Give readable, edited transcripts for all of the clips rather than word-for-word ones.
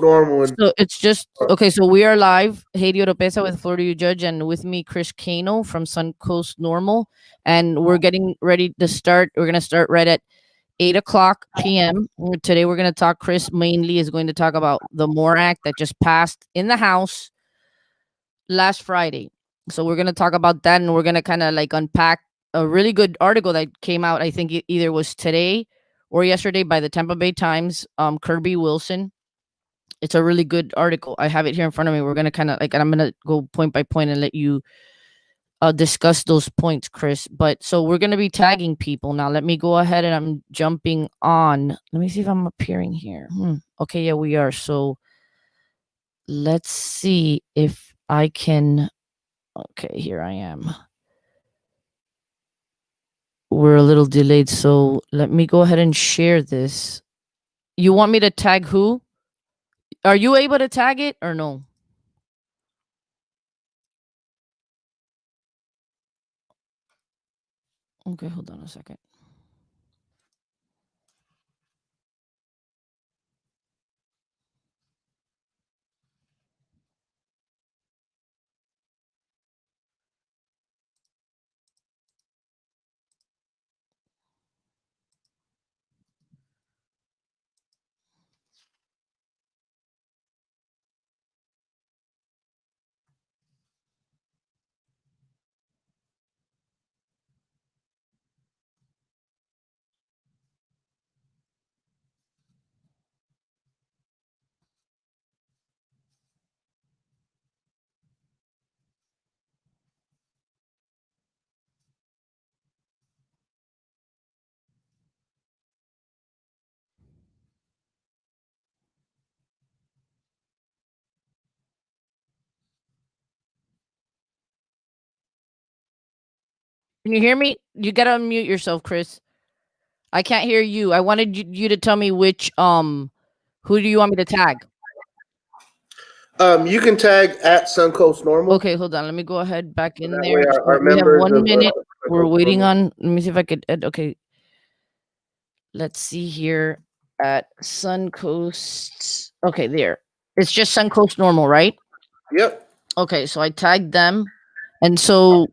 Normal. So it's just okay. So we are live. Haiti Oropesa with Florida You Judge, and with me, Chris Kano from Suncoast Normal. And we're getting ready to start. We're gonna start right at 8 o'clock p.m. Today we're gonna talk. Chris mainly is going to talk about the MORE Act that just passed in the House last Friday. So we're gonna talk about that, and we're gonna kind of like unpack a really good article that came out. I think it either was today or yesterday by the Tampa Bay Times. Kirby Wilson. It's a really good article. I have it here in front of me. We're gonna kind of like, and I'm gonna go point by point and let you discuss those points, Chris. But so we're gonna be tagging people now. Let me go ahead and I'm jumping on. Let me see if I'm appearing here. Okay, yeah, we are. So let's see if I can. Okay, here I am. We're a little delayed, so let me go ahead and share this. You want me to tag who? Are you able to tag it or no? Okay, hold on a second. Can you hear me? You gotta unmute yourself, Chris. I can't hear you. I wanted you to tell me which who do you want me to tag? You can tag at Suncoast Normal. Okay, hold on. Let me go ahead back in That there. way our We have members 1 of, minute. We're Suncoast waiting Normal. on. Let me see if I could. Okay, let's see here at Suncoast. Okay, there. It's just Suncoast Normal, right? Yep. Okay, so I tagged them, and so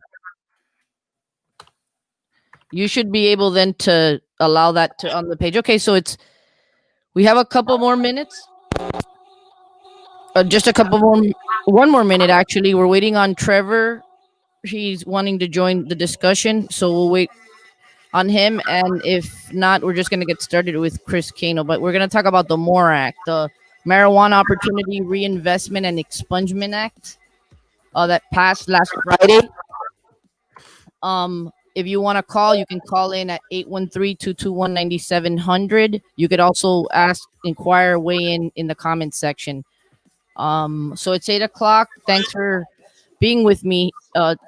you should be able then to allow that to on the page. Okay, so it's we have a couple more minutes. Just a couple more, 1 more minute actually. We're waiting on Trevor. He's wanting to join the discussion, so we'll wait on him. And if not, we're just gonna get started with Chris Kano. But we're gonna talk about the MORE Act, the Marijuana Opportunity Reinvestment and Expungement Act, that passed last Friday. If you want to call, you can call in at 813-221-9700. You could also inquire, weigh in the comment section. So it's 8 o'clock. Thanks for being with me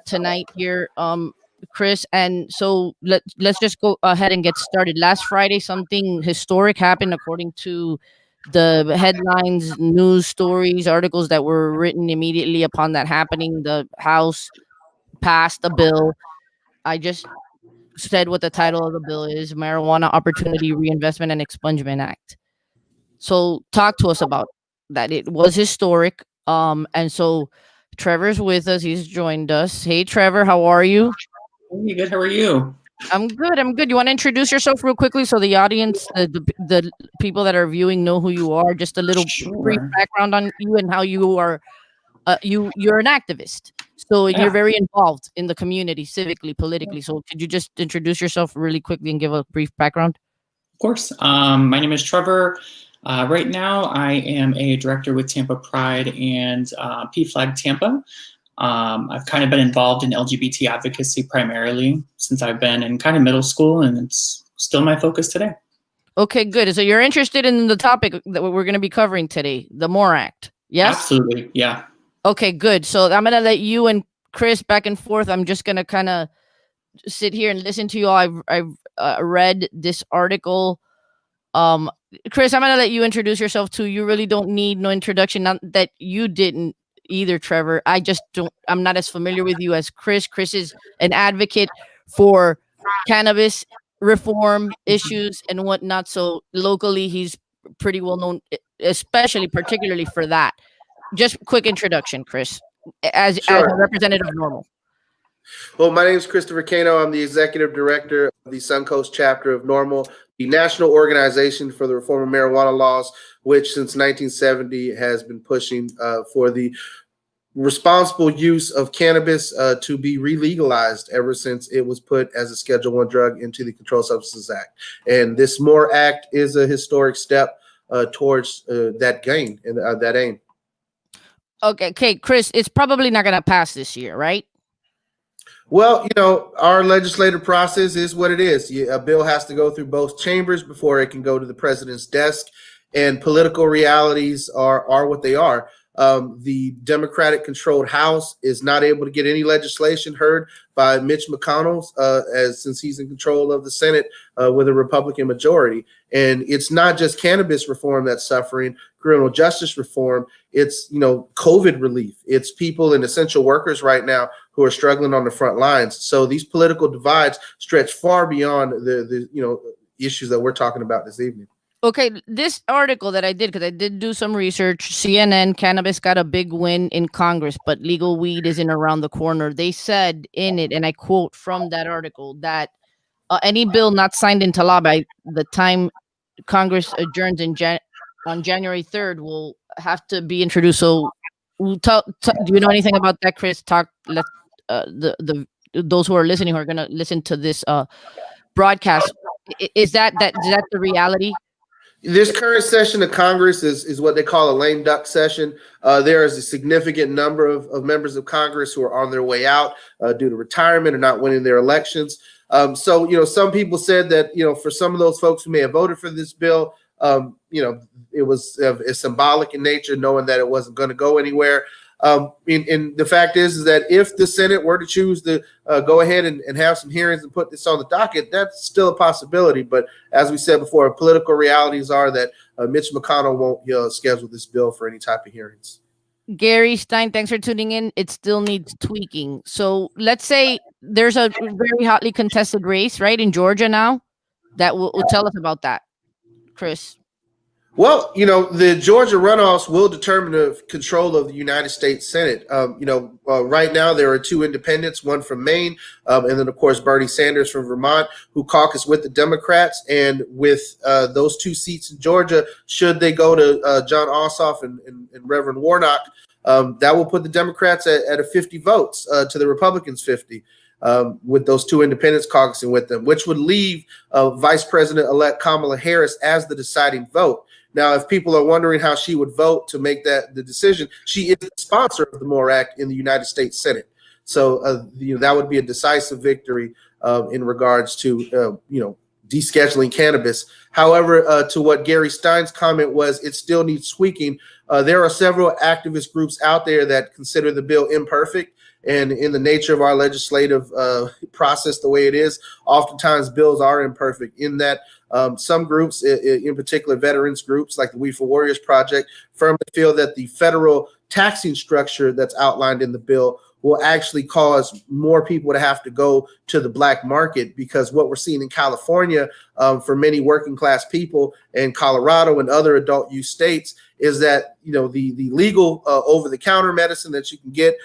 tonight here, Chris. And so let's just go ahead and get started. Last Friday, something historic happened according to the headlines, news stories, articles that were written immediately upon that happening. The House passed a bill. I just said what the title of the bill is: Marijuana Opportunity Reinvestment and Expungement Act. So talk to us about that. It was historic. And so Trevor's with us. He's joined us. Hey, Trevor, how are you? Hey, good. How are you? I'm good. I'm good. You want to introduce yourself real quickly so the audience, the people that are viewing know who you are? Just a little brief background on you and how you are. You're an activist, so you're very involved in the community, civically, politically. So could you just introduce yourself really quickly and give a brief background? Of course. My name is Trevor. Right now, I am a director with Tampa Pride and PFLAG Tampa. I've kind of been involved in LGBT advocacy primarily since I've been in kind of middle school, and it's still my focus today. Okay, good. So you're interested in the topic that we're going to be covering today, the MORE Act. Yes? Absolutely. Yeah. Okay, good. So I'm going to let you and Chris back and forth. I'm just going to kind of sit here and listen to you all. I've read this article. Chris, I'm going to let you introduce yourself too. You really don't need no introduction. Not that you didn't either, Trevor. I'm not as familiar with you as Chris. Chris is an advocate for cannabis reform issues and whatnot. So locally, he's pretty well known especially particularly for that. Just quick introduction, Chris, as Sure. a representative of Normal. Well, my name is Christopher Cano. I'm the executive director of the Suncoast chapter of Normal, the national organization for the reform of marijuana laws, which since 1970 has been pushing for the responsible use of cannabis to be re-legalized ever since it was put as a Schedule 1 drug into the Controlled Substances Act. And this MORE Act is a historic step towards that gain and that aim. Okay, Chris, it's probably not going to pass this year, right? Well, our legislative process is what it is. A bill has to go through both chambers before it can go to the president's desk, and political realities are what they are. The Democratic-controlled House is not able to get any legislation heard by Mitch McConnell, since he's in control of the Senate with a Republican majority. And it's not just cannabis reform that's suffering, criminal justice reform. It's COVID relief. It's people and essential workers right now who are struggling on the front lines. So these political divides stretch far beyond the issues that we're talking about this evening. Okay, this article that I did, because I did do some research, CNN, cannabis got a big win in Congress, but legal weed isn't around the corner. They said in it, and I quote from that article, that any bill not signed into law by the time Congress adjourns on January 3rd will have to be introduced. So do you know anything about that, Chris? Let those who are listening, who are going to listen to this broadcast, is that the reality? This current session of Congress is what they call a lame duck session. There is a significant number of members of Congress who are on their way out due to retirement or not winning their elections. So, some people said that, for some of those folks who may have voted for this bill, it was symbolic in nature, knowing that it wasn't going to go anywhere. And the fact is that if the Senate were to choose to go ahead and have some hearings and put this on the docket, that's still a possibility. But as we said before, political realities are that Mitch McConnell won't schedule this bill for any type of hearings. Gary Stein, thanks for tuning in. It still needs tweaking. So let's say there's a very hotly contested race, right, in Georgia now. That will tell us about that, Chris. Well, the Georgia runoffs will determine the control of the United States Senate. Right now there are two independents, one from Maine, and then, of course, Bernie Sanders from Vermont, who caucus with the Democrats. And with those two seats in Georgia, should they go to John Ossoff and Reverend Warnock, that will put the Democrats at a 50 votes to the Republicans' 50. With those two independents caucusing with them, which would leave Vice President-elect Kamala Harris as the deciding vote. Now, if people are wondering how she would vote to make the decision, she is the sponsor of the MORE Act in the United States Senate. So that would be a decisive victory in regards to descheduling cannabis. However, to what Gary Stein's comment was, it still needs tweaking. There are several activist groups out there that consider the bill imperfect. And in the nature of our legislative process, the way it is, oftentimes bills are imperfect in that some groups, in particular veterans groups like the We for Warriors Project, firmly feel that the federal taxing structure that's outlined in the bill will actually cause more people to have to go to the black market, because what we're seeing in California for many working class people, and Colorado and other adult use states, is that the legal over-the-counter medicine that you can get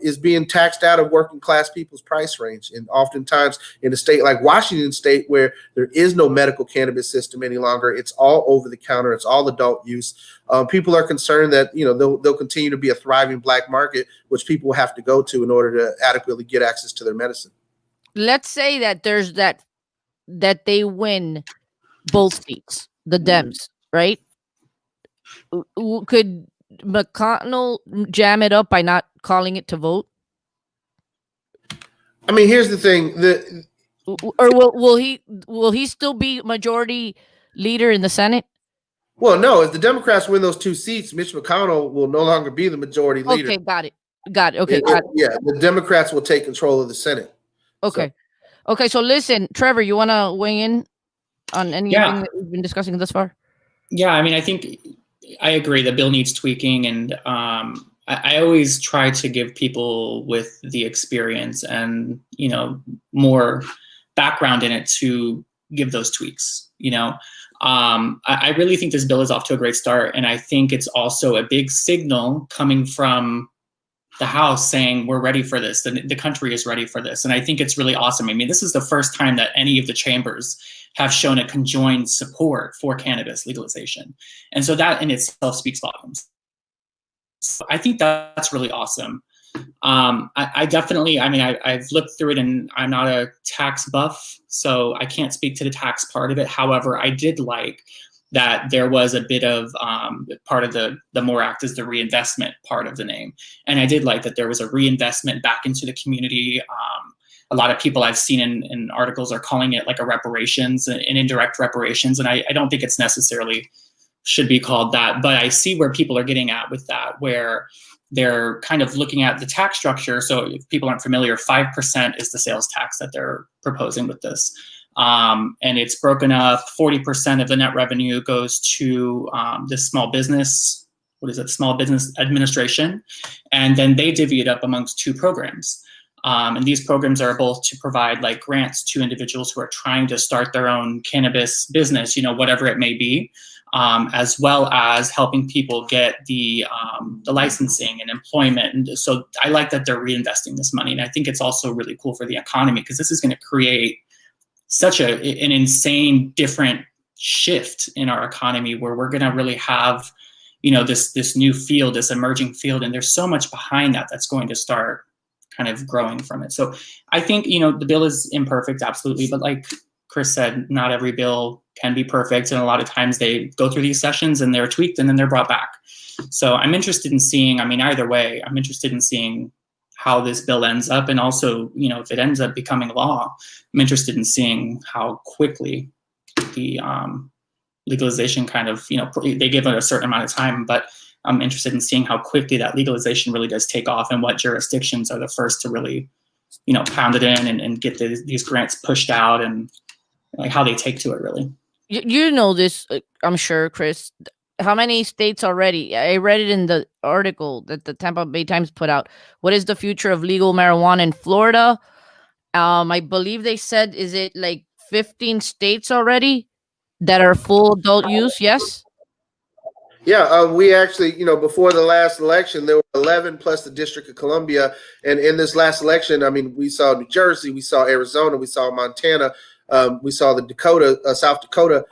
is being taxed out of working class people's price range. And oftentimes in a state like Washington State, where there is no medical cannabis system any longer, it's all over-the-counter, it's all adult use. People are concerned that they'll continue to be a thriving black market, which people have to go to in order to adequately get access to their medicine. Let's say that there's that they win both seats, the Dems, right? Could McConnell jam it up by not calling it to vote? I mean, here's the thing: or will he still be majority leader in the Senate? Well, no. If the Democrats win those two seats, Mitch McConnell will no longer be the majority leader. Okay, got it. Okay, got it. Yeah, the Democrats will take control of the Senate. Okay. Okay, so listen, Trevor, you want to weigh in on anything that we've been discussing thus far? Yeah, I mean, I think I agree. The bill needs tweaking, and I always try to give people with the experience and more background in it to give those tweaks. I really think this bill is off to a great start, and I think it's also a big signal coming from the House saying we're ready for this, the country is ready for this, and I think it's really awesome. I mean, this is the first time that any of the chambers have shown a conjoined support for cannabis legalization, and so that in itself speaks volumes. So I think that's really awesome. I definitely, I mean, I've looked through it, and I'm not a tax buff, so I can't speak to the tax part of it. However, I did like that there was a bit of part of the MORE Act is the reinvestment part of the name. And I did like that there was a reinvestment back into the community. A lot of people I've seen in articles are calling it like a reparations, an indirect reparations. And I don't think it's necessarily should be called that, but I see where people are getting at with that, where they're kind of looking at the tax structure. So if people aren't familiar, 5% is the sales tax that they're proposing with this. And it's broken up, 40% of the net revenue goes to this small business, Small Business Administration. And then they divvy it up amongst two programs. And these programs are both to provide like grants to individuals who are trying to start their own cannabis business, whatever it may be. As well as helping people get the licensing and employment. And so I like that they're reinvesting this money. And I think it's also really cool for the economy, because this is going to create such an insane different shift in our economy, where we're going to really have, this new field, this emerging field. And there's so much behind that that's going to start kind of growing from it. So I think, the bill is imperfect, absolutely. But like Chris said, not every bill can be perfect, and a lot of times they go through these sessions and they're tweaked and then they're brought back. So I'm interested in seeing, either way, I'm interested in seeing how this bill ends up, and also, if it ends up becoming law, I'm interested in seeing how quickly the legalization kind of, they give it a certain amount of time, but I'm interested in seeing how quickly that legalization really does take off, and what jurisdictions are the first to really, pound it in and get these grants pushed out, and like how they take to it really. You know this, I'm sure, Chris. How many states already? I read it in the article that the Tampa Bay Times put out. What is the future of legal marijuana in Florida? I believe they said, is it like 15 states already that are full adult use? Yes. Yeah, we actually, before the last election, there were 11 plus the District of Columbia. And in this last election, we saw New Jersey, we saw Arizona, we saw Montana, we saw the South Dakota.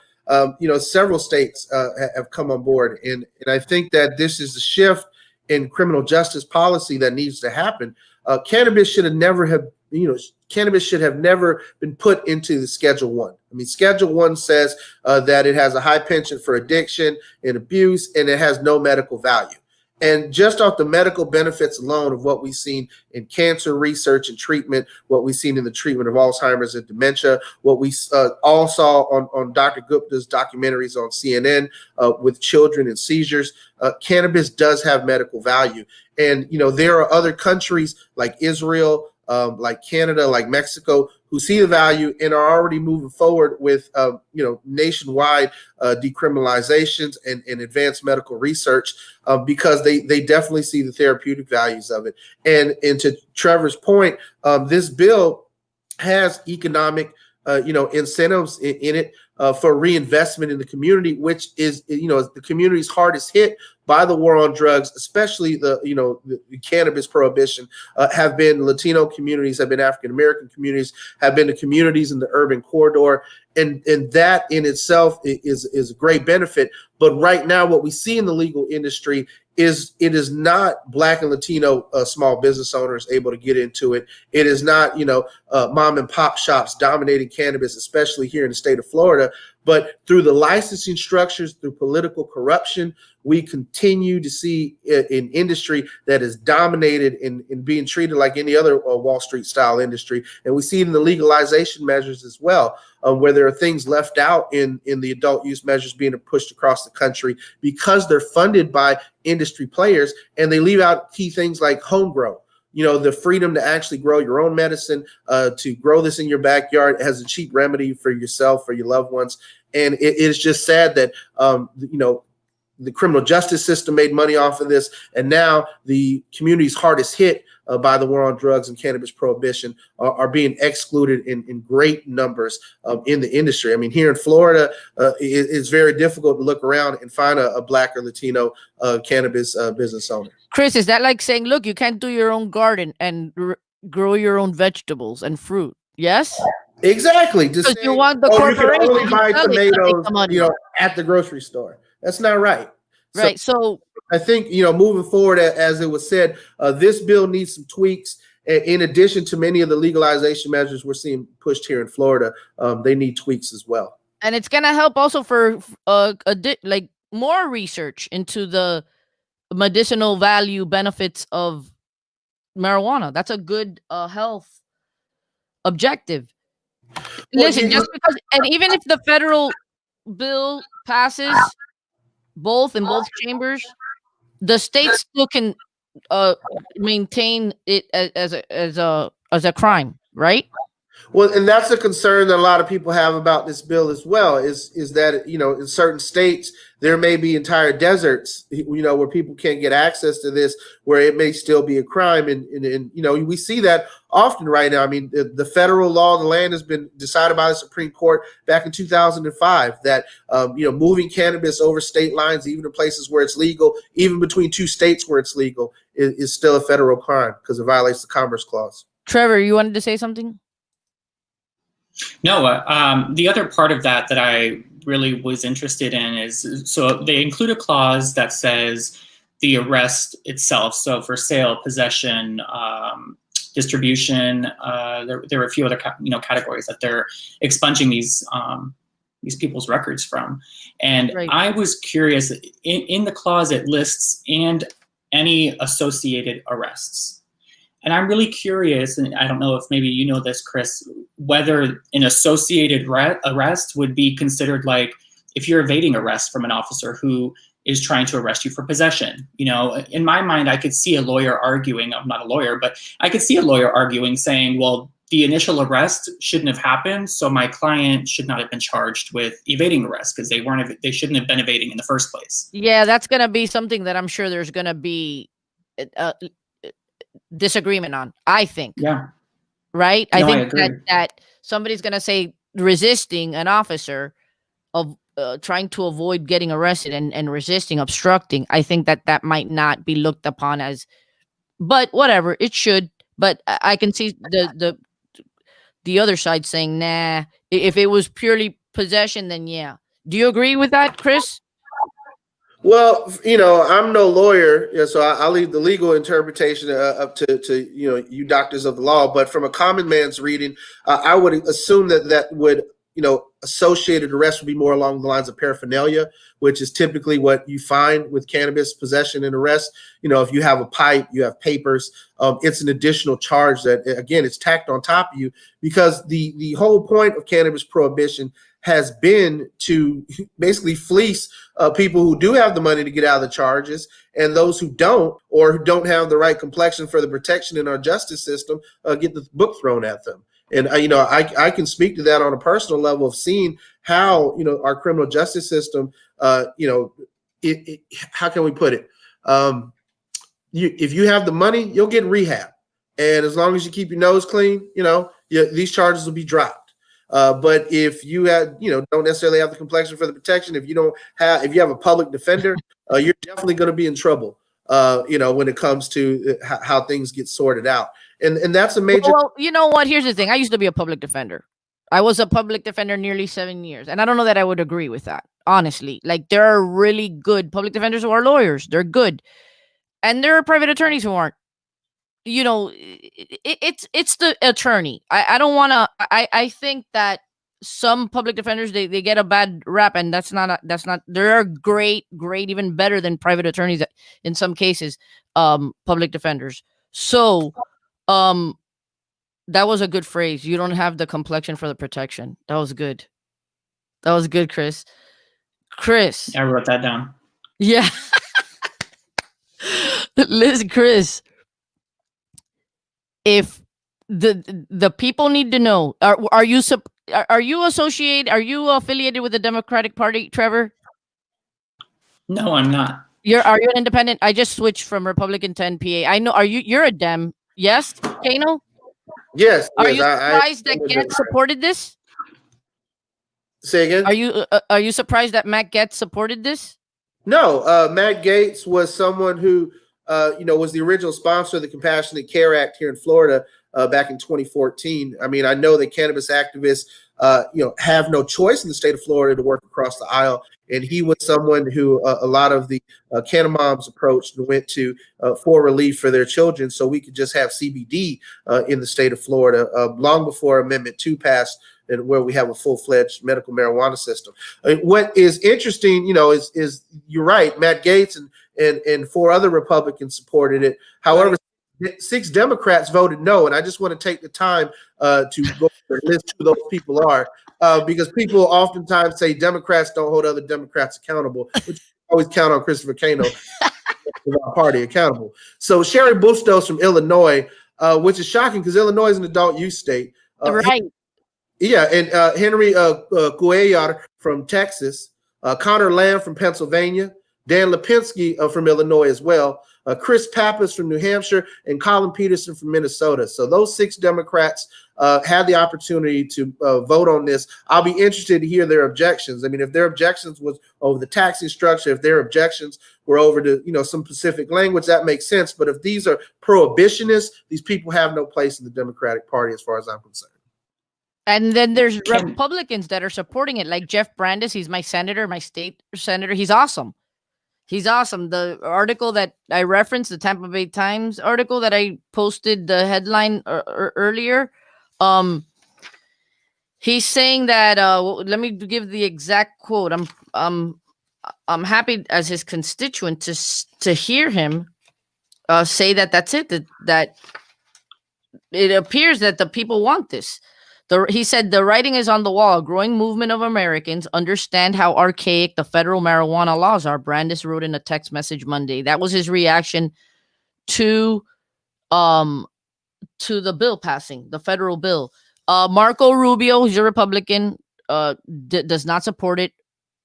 Several states have come on board. And I think that this is a shift in criminal justice policy that needs to happen. Cannabis should have never been put into the Schedule 1. Schedule 1 says that it has a high penchant for addiction and abuse, and it has no medical value. And just off the medical benefits alone of what we've seen in cancer research and treatment, what we've seen in the treatment of Alzheimer's and dementia, what we all saw on Dr. Gupta's documentaries on CNN with children and seizures, cannabis does have medical value. And, there are other countries like Israel, like Canada, like Mexico, who see the value and are already moving forward with, nationwide decriminalizations and advanced medical research because they definitely see the therapeutic values of it. And to Trevor's point, this bill has economic, incentives in it for reinvestment in the community, which is, the community's hardest hit by the war on drugs, especially the cannabis prohibition, have been Latino communities, have been African American communities, have been the communities in the urban corridor, and that in itself is a great benefit. But right now, what we see in the legal industry is it is not Black and Latino small business owners able to get into it. It is not mom and pop shops dominating cannabis, especially here in the state of Florida. But through the licensing structures, through political corruption, we continue to see an industry that is dominated in being treated like any other Wall Street style industry. And we see it in the legalization measures as well, where there are things left out in the adult use measures being pushed across the country because they're funded by industry players, and they leave out key things like home grow. The freedom to actually grow your own medicine, to grow this in your backyard as a cheap remedy for yourself, for your loved ones. And it is just sad that, the criminal justice system made money off of this, and now the communities hardest hit by the war on drugs and cannabis prohibition are being excluded in great numbers in the industry. I mean, here in Florida, it's very difficult to look around and find a Black or Latino cannabis business owner. Chris, is that like saying, look, you can't do your own garden and grow your own vegetables and fruit? Yes? Exactly. Just Because you want the corporation you can only to buy sell it to make tomatoes, the money. at the grocery store. That's not right. Right. So I think, moving forward, as it was said, this bill needs some tweaks. In addition to many of the legalization measures we're seeing pushed here in Florida, they need tweaks as well. And it's gonna help also for like more research into the medicinal value benefits of marijuana. That's a good health objective. Listen, just because, and even if the federal bill passes in both chambers, the states still can maintain it as a crime, right? Well, and that's a concern that a lot of people have about this bill as well, is that, in certain states, there may be entire deserts, where people can't get access to this, where it may still be a crime. And we see that often right now. I mean, the federal law of the land has been decided by the Supreme Court back in 2005 that, moving cannabis over state lines, even in places where it's legal, even between two states where it's legal, is still a federal crime because it violates the Commerce Clause. Trevor, you wanted to say something? No, the other part of that I really was interested in is, so they include a clause that says the arrest itself. So for sale, possession, distribution, there were a few other categories that they're expunging these people's records from. And right. I was curious, in the clause it lists and any associated arrests. And I'm really curious, and I don't know if maybe you know this, Chris, whether an associated arrest would be considered like if you're evading arrest from an officer who is trying to arrest you for possession. In my mind, I could see a lawyer arguing, I'm not a lawyer, but I could see a lawyer arguing saying, well, the initial arrest shouldn't have happened, so my client should not have been charged with evading arrest because they shouldn't have been evading in the first place. Yeah, that's going to be something that I'm sure there's going to be disagreement on, I think. Yeah. Right? No, I think that somebody's going to say resisting an officer of trying to avoid getting arrested and resisting, obstructing. I think that might not be looked upon as, but whatever, it should. But I can see the other side saying, nah, if it was purely possession, then yeah. Do you agree with that, Chris? Well, I'm no lawyer, so I'll leave the legal interpretation up to you doctors of the law. But from a common man's reading, I would assume that would, associated arrest would be more along the lines of paraphernalia, which is typically what you find with cannabis possession and arrest. If you have a pipe, you have papers, it's an additional charge that, again, it's tacked on top of you, because the whole point of cannabis prohibition has been to basically fleece people who do have the money to get out of the charges, and those who don't, or who don't have the right complexion for the protection in our justice system, get the book thrown at them. And I can speak to that on a personal level of seeing how our criminal justice system, how can we put it? If you have the money, you'll get rehab, and as long as you keep your nose clean, these charges will be dropped. But if you don't necessarily have the complexion for the protection, if you have a public defender, you're definitely going to be in trouble. When it comes to how things get sorted out, and that's a major. Well, you know what? Here's the thing. I used to be a public defender. I was a public defender nearly 7 years, and I don't know that I would agree with that. Honestly, like, there are really good public defenders who are lawyers. They're good, and there are private attorneys who aren't. It's the attorney. I don't want to. I think that some public defenders they get a bad rap, and that's not. There are great, even better than private attorneys in some cases. Public defenders. So, that was a good phrase. You don't have the complexion for the protection. That was good. That was good, Chris. I wrote that down. Yeah. Listen, Chris. If the people need to know, are you affiliated with the Democratic Party, Trevor? No, I'm not. Are you an independent? I just switched from Republican to NPA. I know. You're a Dem? Yes, Kano. Yes, Are yes. you surprised that I'm a Getz supported this? Say again. Are you surprised that Matt Getz supported this? No, Matt Gaetz was someone who, was the original sponsor of the Compassionate Care Act here in Florida back in 2014. I mean, I know that cannabis activists, have no choice in the state of Florida to work across the aisle, and he was someone who a lot of the canna moms approached and went to for relief for their children, so we could just have CBD in the state of Florida long before Amendment 2 passed, and where we have a full-fledged medical marijuana system. What is interesting, is you're right. Matt Gaetz and four other Republicans supported it. However, 6 Democrats voted no, and I just want to take the time to go list who those people are, because people oftentimes say Democrats don't hold other Democrats accountable, which always count on Christopher Kano our party accountable. So Sherry Bustos from Illinois, which is shocking because Illinois is an adult use state. Right. Yeah, and Henry Cuellar from Texas, Connor Lamb from Pennsylvania, Dan Lipinski from Illinois as well, Chris Pappas from New Hampshire, and Colin Peterson from Minnesota. So those 6 Democrats had the opportunity to vote on this. I'll be interested to hear their objections. I mean, if their objections was over the taxing structure, if their objections were over to some specific language, that makes sense. But if these are prohibitionists, these people have no place in the Democratic Party as far as I'm concerned. And then there's Republicans that are supporting it, like Jeff Brandes. He's my senator, my state senator. He's awesome. He's awesome. The article that I referenced, the Tampa Bay Times article that I posted the headline earlier, he's saying that. Let me give the exact quote. I'm happy as his constituent to hear him say that that's it. That it appears that the people want this. He said the writing is on the wall. A growing movement of Americans understand how archaic the federal marijuana laws are. Brandes wrote in a text message Monday. That was his reaction to the bill passing, the federal bill. Marco Rubio, who's a Republican, does not support it.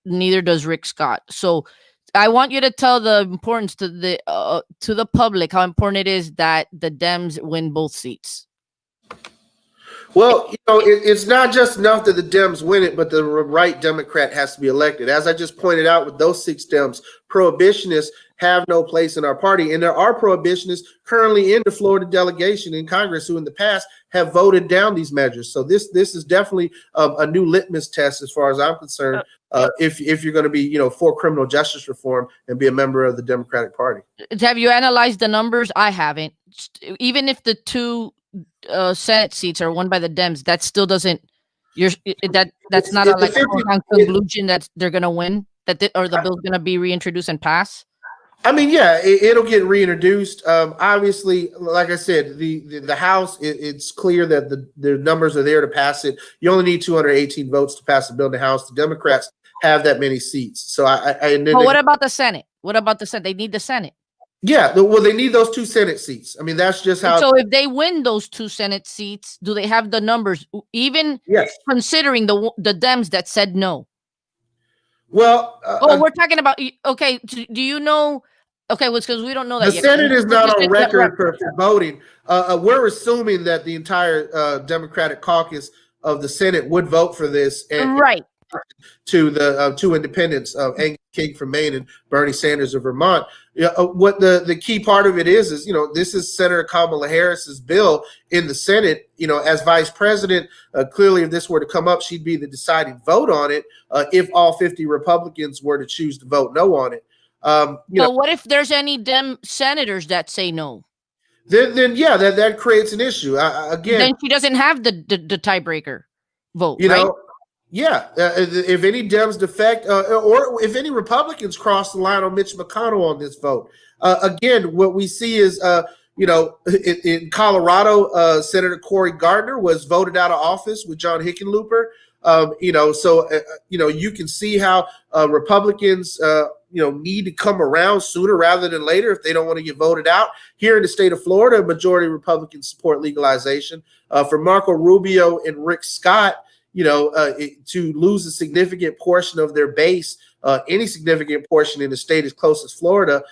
Neither does Rick Scott. So I want you to tell the importance to the public how important it is that the Dems win both seats. Well, it's not just enough that the Dems win it, but the right Democrat has to be elected. As I just pointed out with those 6 Dems, prohibitionists have no place in our party. And there are prohibitionists currently in the Florida delegation in Congress who in the past have voted down these measures. So this is definitely a new litmus test as far as I'm concerned, if you're going to be, for criminal justice reform and be a member of the Democratic Party. Have you analyzed the numbers? I haven't. Even if the 2 Senate seats are won by the Dems, that still doesn't. That's not a conclusion that they're gonna win. Or the bill's gonna be reintroduced and pass. I mean, yeah, it'll get reintroduced. Obviously, like I said, the House, it's clear that the numbers are there to pass it. You only need 218 votes to pass the bill in the House. The Democrats have that many seats. So what about the Senate? What about the Senate? They need the Senate. Yeah, well, they need those 2 Senate seats. I mean, that's just how. So if they win those 2 Senate seats, do they have the numbers? Even considering the Dems that said no. Well, we're talking about. Okay, do you know? Okay, well, because we don't know that the yet. Senate is not on record for voting. We're assuming that the entire Democratic caucus of the Senate would vote for this, and right. To the 2 independents, Angus King from Maine and Bernie Sanders of Vermont. What the key part of it is this is Senator Kamala Harris's bill in the Senate. As vice president, clearly if this were to come up, she'd be the deciding vote on it if all 50 Republicans were to choose to vote no on it. What if there's any Dem senators that say no? Then yeah, that creates an issue. Again, then she doesn't have the tiebreaker vote, right? Yeah, if any Dems defect or if any Republicans cross the line on Mitch McConnell on this vote, again, what we see is, in Colorado, Senator Cory Gardner was voted out of office with John Hickenlooper. You can see how Republicans, need to come around sooner rather than later if they don't want to get voted out. Here in the state of Florida, majority of Republicans support legalization. For Marco Rubio and Rick Scott, to lose a significant portion of their base any significant portion in a state as close as Florida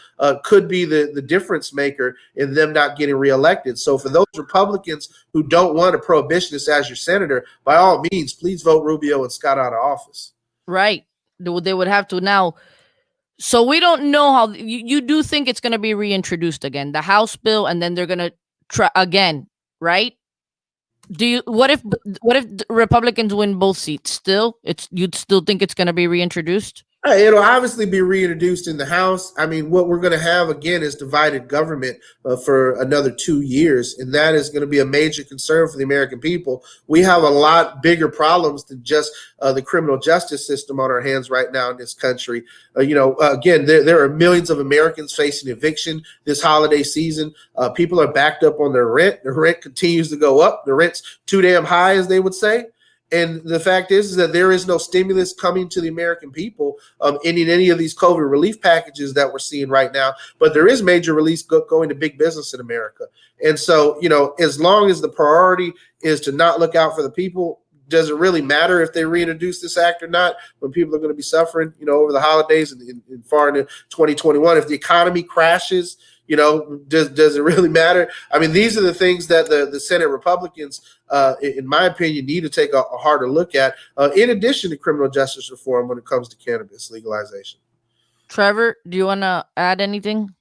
could be the difference maker in them not getting reelected. So for those Republicans who don't want a prohibitionist as your senator, by all means, please vote Rubio and Scott out of office. Right. They would have to now. So we don't know how you do think it's going to be reintroduced again, the House bill, and then they're going to try again, right? What if Republicans win both seats? You'd still think it's going to be reintroduced? It'll obviously be reintroduced in the House. I mean, what we're going to have again is divided government for another 2 years, and that is going to be a major concern for the American people. We have a lot bigger problems than just the criminal justice system on our hands right now in this country. Again, there are millions of Americans facing eviction this holiday season. People are backed up on their rent. The rent continues to go up. The rent's too damn high, as they would say. And the fact is that there is no stimulus coming to the American people in any of these COVID relief packages that we're seeing right now. But there is major relief going to big business in America. And so, as long as the priority is to not look out for the people, does it really matter if they reintroduce this act or not when people are going to be suffering, over the holidays and far into 2021? If the economy crashes, does it really matter? I mean, these are the things that the Senate Republicans, in my opinion, need to take a harder look at, in addition to criminal justice reform when it comes to cannabis legalization. Trevor, do you want to add anything?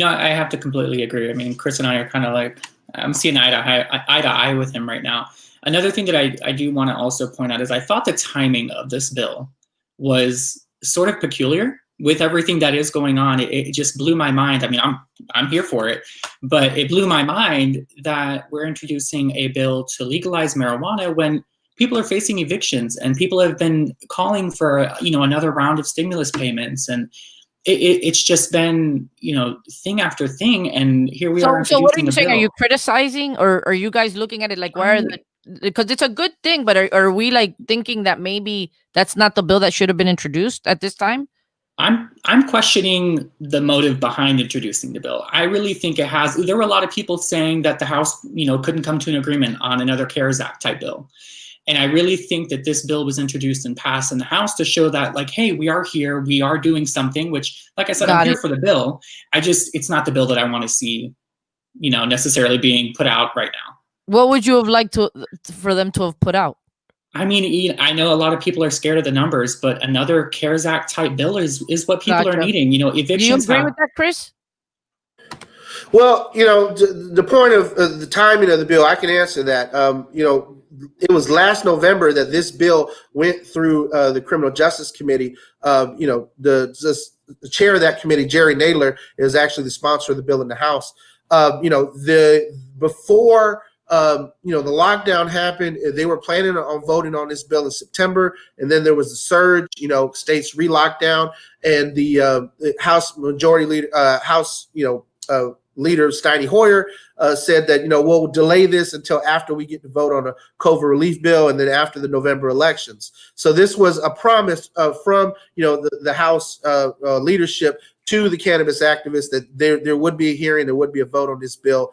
I have to completely agree. I mean, Chris and I are kind of like, I'm seeing eye to eye with him right now. Another thing that I do want to also point out is I thought the timing of this bill was sort of peculiar. With everything that is going on, it just blew my mind. I mean, I'm here for it, but it blew my mind that we're introducing a bill to legalize marijuana when people are facing evictions and people have been calling for another round of stimulus payments, and it's just been thing after thing, and here we are. So what are you saying? Are you criticizing, or are you guys looking at it like why are the? Because it's a good thing, but are we like thinking that maybe that's not the bill that should have been introduced at this time? I'm questioning the motive behind introducing the bill. I really think it has. There were a lot of people saying that the House, couldn't come to an agreement on another CARES Act type bill. And I really think that this bill was introduced and passed in the House to show that, like, hey, we are here, we are doing something, which, like I said, I'm here for the bill. It's not the bill that I want to see, necessarily being put out right now. What would you have liked for them to have put out? I mean, I know a lot of people are scared of the numbers, but another CARES Act type bill is what people are needing. Evictions. Do you agree with that, Chris? Well, the point of the timing of the bill, I can answer that. It was last November that this bill went through the Criminal Justice Committee. The chair of that committee, Jerry Nadler, is actually the sponsor of the bill in the House. Before the lockdown happened, they were planning on voting on this bill in September, and then there was a surge. States re-locked down, and the House Majority Leader, Leader Steny Hoyer said that we'll delay this until after we get to vote on a COVID relief bill, and then after the November elections. So this was a promise from the House leadership to the cannabis activists that there would be a hearing, there would be a vote on this bill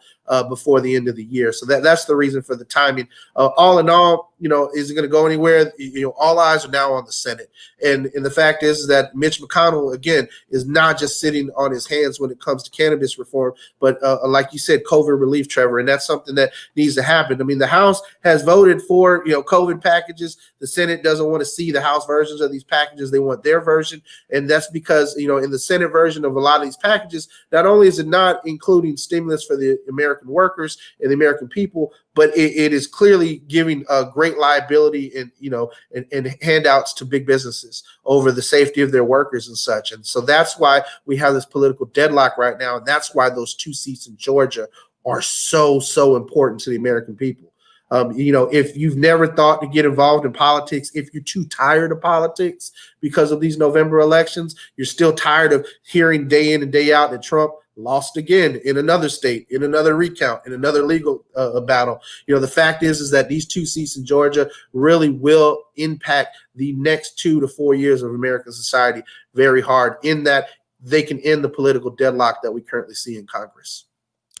before the end of the year. So that's the reason for the timing. All in all, is it going to go anywhere? All eyes are now on the Senate. And the fact is that Mitch McConnell, again, is not just sitting on his hands when it comes to cannabis reform, but like you said, COVID relief, Trevor, and that's something that needs to happen. I mean, the House has voted for, COVID packages. The Senate doesn't want to see the House versions of these packages. They want their version. And that's because, in the Senate version of a lot of these packages, not only is it not including stimulus for the American workers and the American people, but it is clearly giving great liability and handouts to big businesses over the safety of their workers and such. And so that's why we have this political deadlock right now. And that's why those 2 seats in Georgia are so important to the American people. If you've never thought to get involved in politics, if you're too tired of politics because of these November elections, you're still tired of hearing day in and day out that Trump lost again in another state, in another recount, in another legal battle. The fact is that these 2 seats in Georgia really will impact the next 2 to 4 years of American society very hard, in that they can end the political deadlock that we currently see in Congress.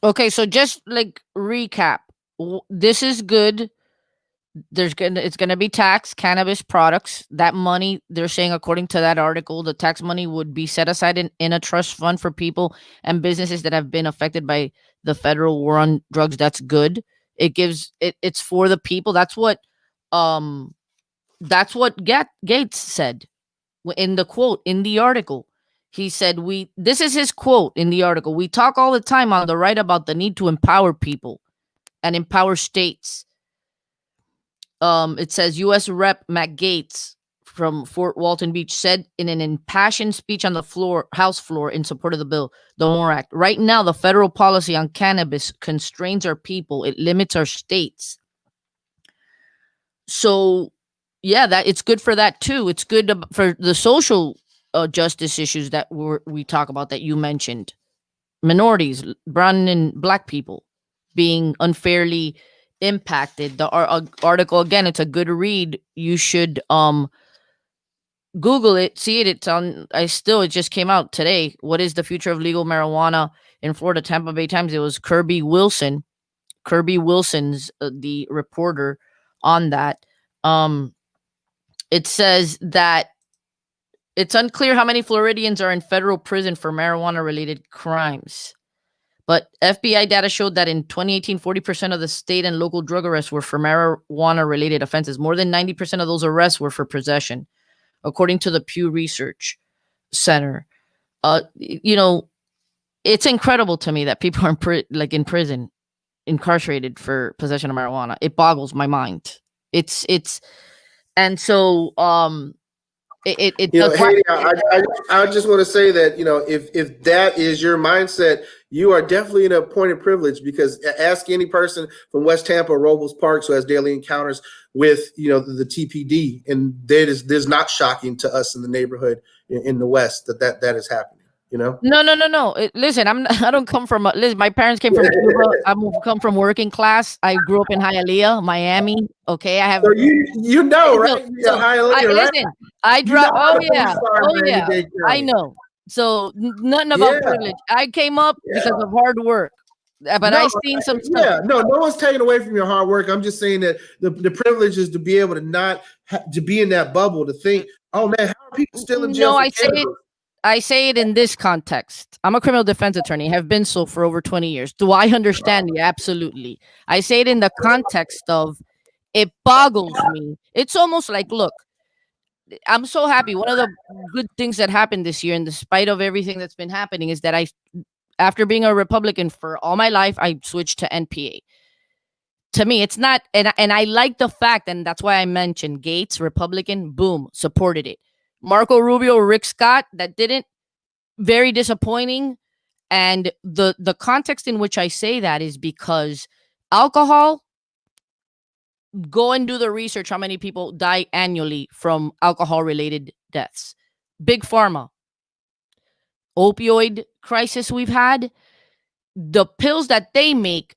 Okay, so just like recap, this is good it's gonna be taxed cannabis products. That money, they're saying, according to that article, the tax money would be set aside in a trust fund for people and businesses that have been affected by the federal war on drugs. That's good. It's for the people. Um that's what Gates said in the quote in the article. He said, this is his quote in the article. We talk all the time on the right about the need to empower people and empower states. It says U.S. Rep. Matt Gaetz from Fort Walton Beach said in an impassioned speech on the House floor in support of the bill, the MORE Act, right now the federal policy on cannabis constrains our people. It limits our states. So, yeah, that it's good for that too. It's good for the social justice issues that we talk about that you mentioned. Minorities, brown and black people being unfairly impacted. The article, again, it's a good read. You should Google it, see it. It's on. It just came out today. What is the future of legal marijuana in Florida? Tampa Bay Times. It was Kirby Wilson. Kirby Wilson's the reporter on that. It says that it's unclear how many Floridians are in federal prison for marijuana-related crimes. But FBI data showed that in 2018, 40% of the state and local drug arrests were for marijuana-related offenses. More than 90% of those arrests were for possession, according to the Pew Research Center. It's incredible to me that people are in prison, incarcerated for possession of marijuana. It boggles my mind. And so Haiti, I just want to say that, if that is your mindset, you are definitely in a point of privilege, because ask any person from West Tampa or Robles Parks who has daily encounters with, the TPD, and that is not shocking to us in the neighborhood in the West that is happening. No. Listen, I don't come from. Listen, my parents came from Cuba. I come from working class. I grew up in Hialeah, Miami. Okay, I have. So right? Listen, I drive. Oh yeah. I know. So nothing about privilege. I came up because of hard work. But I've seen some stuff. Yeah, no one's taking away from your hard work. I'm just saying that the privilege is to be able to not to be in that bubble, to think, oh man, how are people still in jail? No, I say it in this context. I'm a criminal defense attorney, have been so for over 20 years. Do I understand you? Absolutely. I say it in the context of, it boggles me. It's almost like, look, I'm so happy. One of the good things that happened this year, in spite of everything that's been happening, is that after being a Republican for all my life, I switched to NPA. To me, it's not, and I like the fact, and that's why I mentioned Gates, Republican, boom, supported it. Marco Rubio, Rick Scott, that didn't. Very disappointing. And the context in which I say that is because alcohol, go and do the research how many people die annually from alcohol-related deaths. Big Pharma. Opioid crisis we've had. The pills that they make,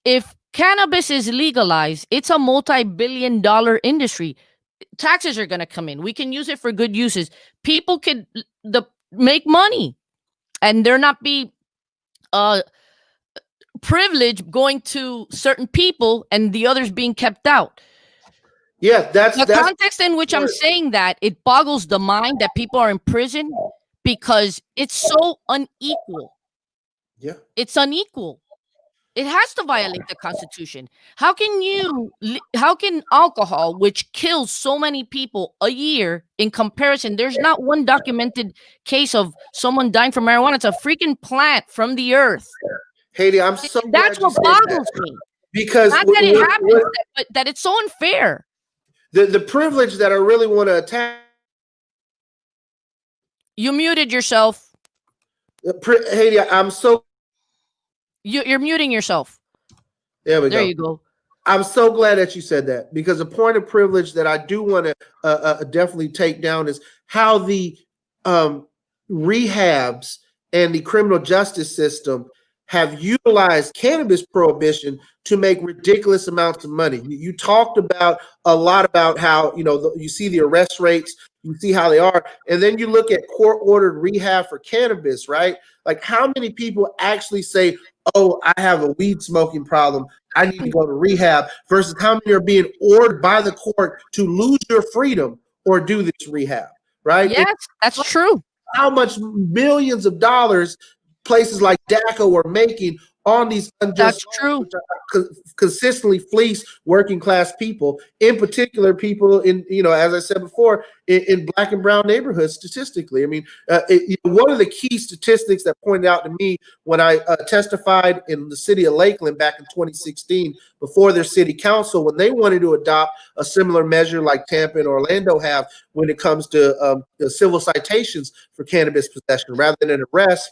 if cannabis is legalized, it's a multi-billion-dollar industry. Taxes are going to come in. We can use it for good uses. People could make money, and there not be privilege going to certain people and the others being kept out. Yeah, that's the context in which I'm saying that. It boggles the mind that people are in prison because it's so unequal. Yeah, it's unequal. It has to violate the Constitution. How can alcohol, which kills so many people a year, in comparison, there's not one documented case of someone dying from marijuana. It's a freaking plant from the earth. Haiti, I'm so that's what boggles me. Because not that it happens, but that it's so unfair. The privilege that I really want to attack. You muted yourself. Haiti, I'm so. You're muting yourself. There we go. There you go. I'm so glad that you said that, because a point of privilege that I do want to definitely take down is how the rehabs and the criminal justice system have utilized cannabis prohibition to make ridiculous amounts of money. You talked about a lot about how, you see the arrest rates, you see how they are, and then you look at court-ordered rehab for cannabis, right? Like, how many people actually say, oh, I have a weed smoking problem, I need to go to rehab, versus how many are being ordered by the court to lose your freedom or do this rehab, right? Yes, that's true. How much millions of dollars places like DACA were making on these unjust That's laws, true. which are consistently fleece working class people, in particular people in, as I said before, in black and brown neighborhoods statistically. I mean, one of the key statistics that pointed out to me when I testified in the city of Lakeland back in 2016 before their city council, when they wanted to adopt a similar measure like Tampa and Orlando have when it comes to civil citations for cannabis possession rather than an arrest,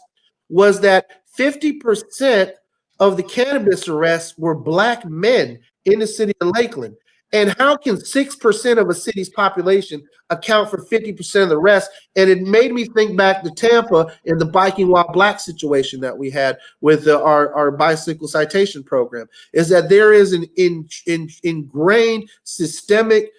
was that 50% of the cannabis arrests were black men in the city of Lakeland. And how can 6% of a city's population account for 50% of the rest? And it made me think back to Tampa and the biking while black situation that we had with our bicycle citation program, is that there is an ingrained systemic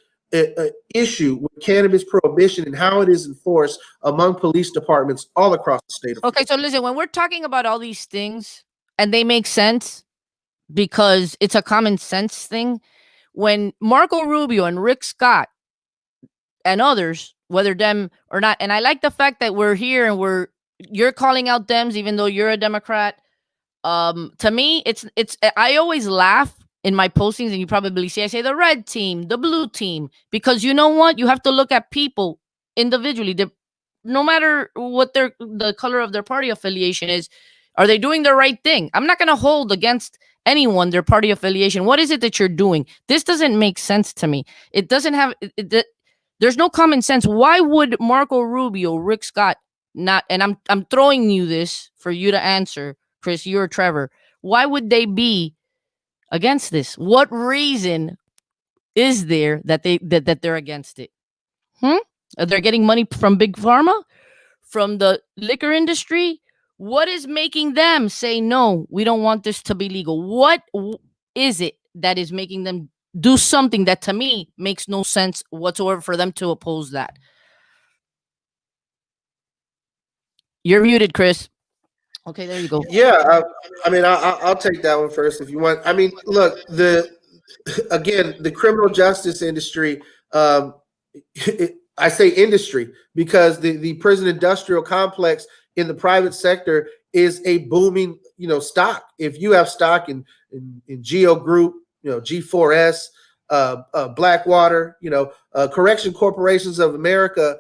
issue with cannabis prohibition and how it is enforced among police departments all across the state of Okay, Florida. so listen, when we're talking about all these things and they make sense because it's a common sense thing, when Marco Rubio and Rick Scott and others, whether them or not, and I like the fact that we're here and you're calling out Dems even though you're a Democrat. To me, it's I always laugh in my postings, and you probably see I say the red team, the blue team, because you know what? You have to look at people individually. No matter what the color of their party affiliation is, are they doing the right thing? I'm not going to hold against anyone their party affiliation. What is it that you're doing? This doesn't make sense to me. It doesn't have there's no common sense. Why would Marco Rubio, Rick Scott not, and I'm throwing you this for you to answer, Chris, you or Trevor, why would they be against this? What reason is there that they're against it? They're getting money from big pharma, from the liquor industry. What is making them say no? We don't want this to be legal. What is it that is making them do something that to me makes no sense whatsoever for them to oppose that? You're muted, Chris. Okay, there you go. Yeah, I mean, I'll take that one first if you want. I mean, look, the criminal justice industry. I say industry because the prison industrial complex in the private sector is a booming, stock. If you have stock in Geo Group, G4S, Blackwater, Correction Corporations of America,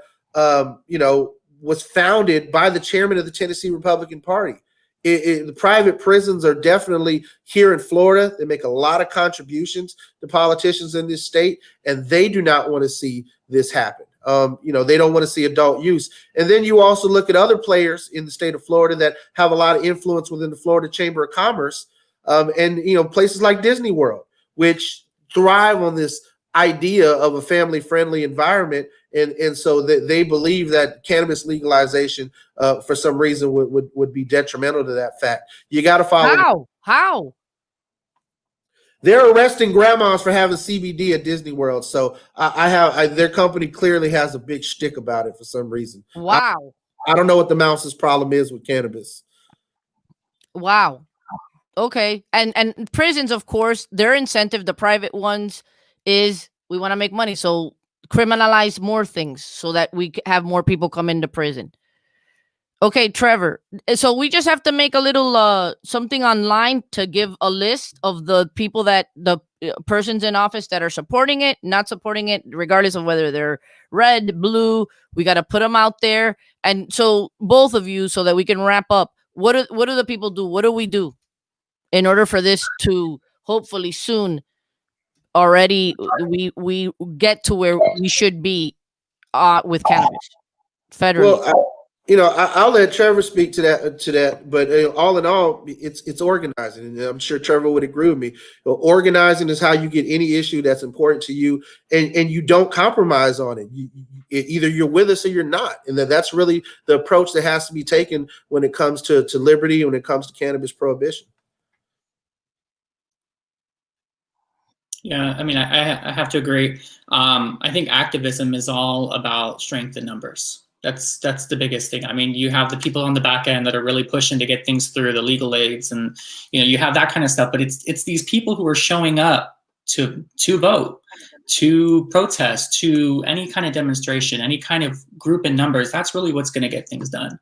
was founded by the chairman of the Tennessee Republican Party. The private prisons are definitely here in Florida. They make a lot of contributions to politicians in this state, and they do not want to see this happen. They don't want to see adult use. And then you also look at other players in the state of Florida that have a lot of influence within the Florida Chamber of Commerce, and places like Disney World, which thrive on this idea of a family-friendly environment, and so they believe that cannabis legalization, for some reason, would be detrimental to that fact. You got to follow. How? They're arresting grandmas for having CBD at Disney World. So their company clearly has a big shtick about it for some reason. Wow. I don't know what the mouse's problem is with cannabis. Wow. Okay. And prisons, of course, their incentive, the private ones, is we want to make money. So criminalize more things so that we have more people come into prison. Okay, Trevor. So we just have to make a little something online to give a list of the people that the persons in office that are supporting it, not supporting it, regardless of whether they're red, blue. We got to put them out there. And so both of you, so that we can wrap up. What do the people do? What do we do in order for this to hopefully soon already we get to where we should be with cannabis federally? Well, I'll let Trevor speak to that. But all in all, it's organizing, and I'm sure Trevor would agree with me. Organizing is how you get any issue that's important to you, and you don't compromise on it. Either you're with us or you're not, and that's really the approach that has to be taken when it comes to liberty, when it comes to cannabis prohibition. Yeah, I mean, I have to agree. I think activism is all about strength in numbers. That's the biggest thing. I mean, you have the people on the back end that are really pushing to get things through, the legal aids, and you have that kind of stuff. But it's these people who are showing up to vote, to protest, to any kind of demonstration, any kind of group in numbers. That's really what's going to get things done.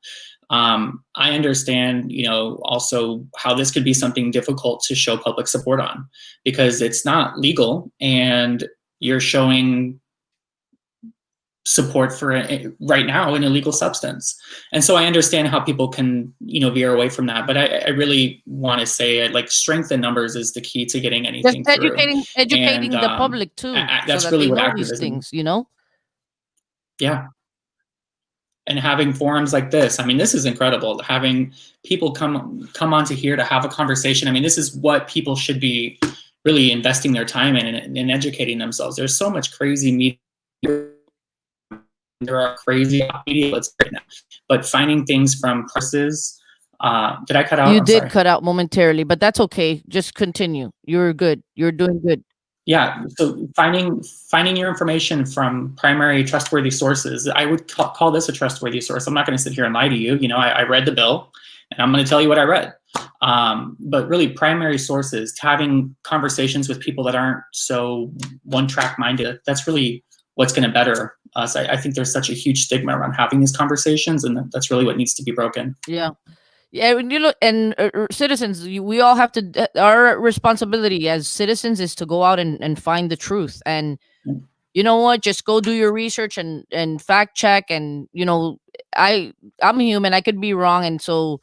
I understand, also how this could be something difficult to show public support on, because it's not legal and you're showing support for right now an illegal substance. And so I understand how people can, veer away from that. But I really want to say, like, strength in numbers is the key to getting anything Just through. educating the public too, That's so that really they what know activism. these things, Yeah. And having forums like this, I mean, this is incredible. Having people come onto here to have a conversation. I mean, this is what people should be really investing their time in and educating themselves. There's so much crazy media. There are crazy media outlets right now, but finding things from presses. Did I cut out? You did cut out momentarily, but that's okay. Just continue. You're good. You're doing good. Yeah. So finding your information from primary trustworthy sources. I would call this a trustworthy source. I'm not going to sit here and lie to you. I read the bill, and I'm going to tell you what I read. But really, primary sources, having conversations with people that aren't so one-track minded. That's really what's going to better us. I think there's such a huge stigma around having these conversations, and that's really what needs to be broken. Yeah. Yeah, when you look, and citizens, we all have to. Our responsibility as citizens is to go out and find the truth. And you know what? Just go do your research and fact check. And I'm human. I could be wrong, and so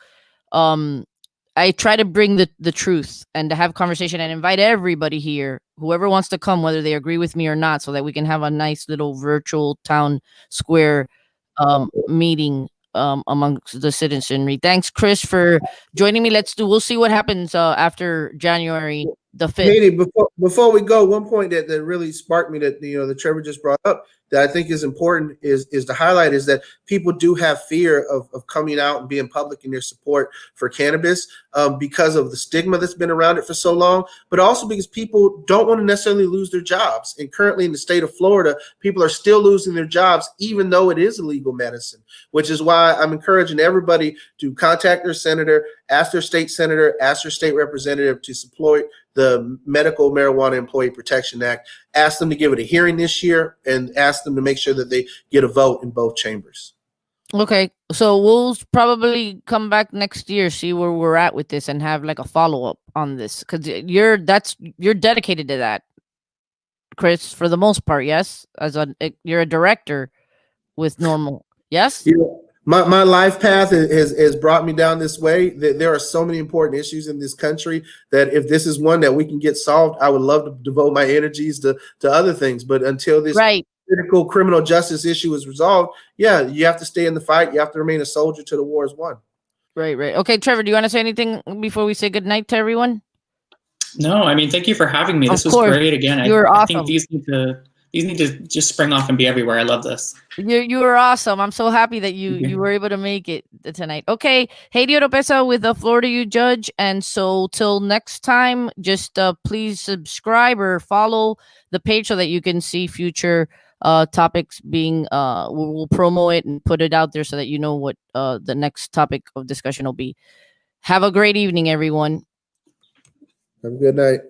I try to bring the truth and to have conversation and invite everybody here, whoever wants to come, whether they agree with me or not, so that we can have a nice little virtual town square meeting amongst the citizenry. Thanks, Chris, for joining me. We'll see what happens after January the 5th. Katie, before we go, one point that really sparked me that that Trevor just brought up that I think is important is to highlight is that people do have fear of coming out and being public in their support for cannabis because of the stigma that's been around it for so long, but also because people don't want to necessarily lose their jobs. And currently in the state of Florida, people are still losing their jobs, even though it is a legal medicine, which is why I'm encouraging everybody to contact their senator, ask their state senator, ask their state representative to support the Medical Marijuana Employee Protection Act, ask them to give it a hearing this year, and ask them to make sure that they get a vote in both chambers. Okay, so we'll probably come back next year, see where we're at with this, and have like a follow-up on this, because you're dedicated to that, Chris, for the most part. Yes, you're a director with NORML. Yes. My life path has brought me down this way. There are so many important issues in this country that if this is one that we can get solved, I would love to devote my energies to other things. But until this critical criminal justice issue is resolved, you have to stay in the fight. You have to remain a soldier till the war is won. Right. Okay, Trevor, do you want to say anything before we say good night to everyone? No, I mean, thank you for having me. This was great. Again, You're awesome. I think these need to just spring off and be everywhere. I love this. You were awesome. I'm so happy that you were able to make it tonight. Okay, Haiti Oropesa with the Florida You Judge. And so till next time, just please subscribe or follow the page so that you can see future topics being we'll promo it and put it out there so that you know what the next topic of discussion will be. Have a great evening, everyone. Have a good night.